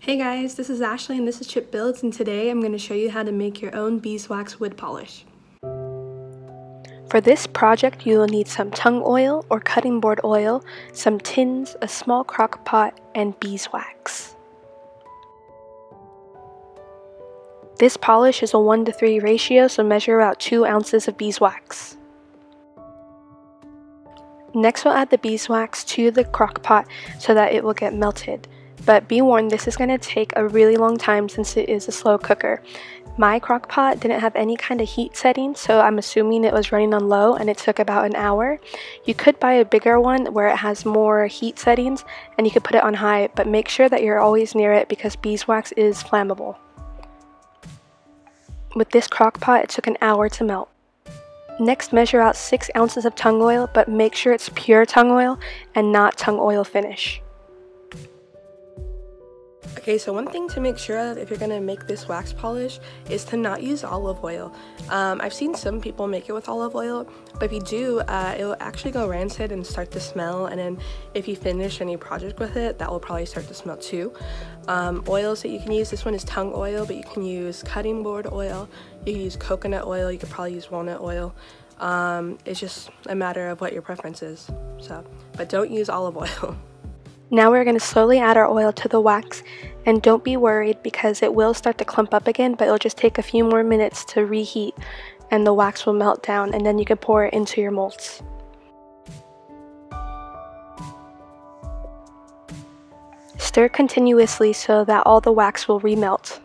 Hey guys, this is Ashley and this is Chip Builds, and today I'm going to show you how to make your own beeswax wood polish. For this project you will need some tung oil or cutting board oil, some tins, a small crock pot, and beeswax. This polish is a 1:3 ratio, so measure about 2 ounces of beeswax. Next we'll add the beeswax to the crock pot so that it will get melted. But be warned, this is going to take a really long time since it is a slow cooker. My crock pot didn't have any kind of heat setting, so I'm assuming it was running on low and it took about an hour. You could buy a bigger one where it has more heat settings and you could put it on high, but make sure that you're always near it because beeswax is flammable. With this crock pot, it took an hour to melt. Next, measure out 6 ounces of tung oil, but make sure it's pure tung oil and not tung oil finish. Okay, so one thing to make sure of if you're going to make this wax polish is to not use olive oil. I've seen some people make it with olive oil, but if you do, it will actually go rancid and start to smell, and then if you finish any project with it, that will probably start to smell too. Oils that you can use, this one is tung oil, but you can use cutting board oil, you can use coconut oil, you could probably use walnut oil. It's just a matter of what your preference is, but don't use olive oil. Now we're going to slowly add our oil to the wax, and don't be worried because it will start to clump up again, but it'll just take a few more minutes to reheat and the wax will melt down, and then you can pour it into your molds. Stir continuously so that all the wax will remelt.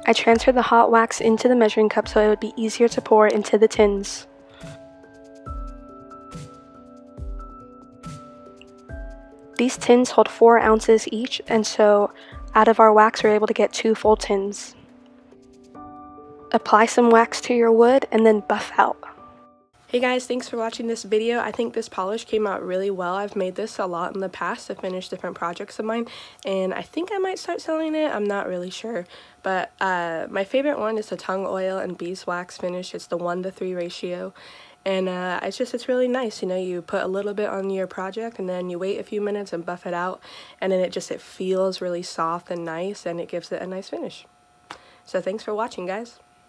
I transferred the hot wax into the measuring cup so it would be easier to pour into the tins. These tins hold 4 ounces each, and so out of our wax we're able to get 2 full tins. Apply some wax to your wood and then buff out. Hey guys, thanks for watching this video. I think this polish came out really well. I've made this a lot in the past to finish different projects of mine, and I think I might start selling it. I'm not really sure, but my favorite one is the tung oil and beeswax finish. It's the 1:3 ratio. And it's really nice, you know, you put a little bit on your project and then you wait a few minutes and buff it out, and then it feels really soft and nice, and it gives it a nice finish. So thanks for watching, guys.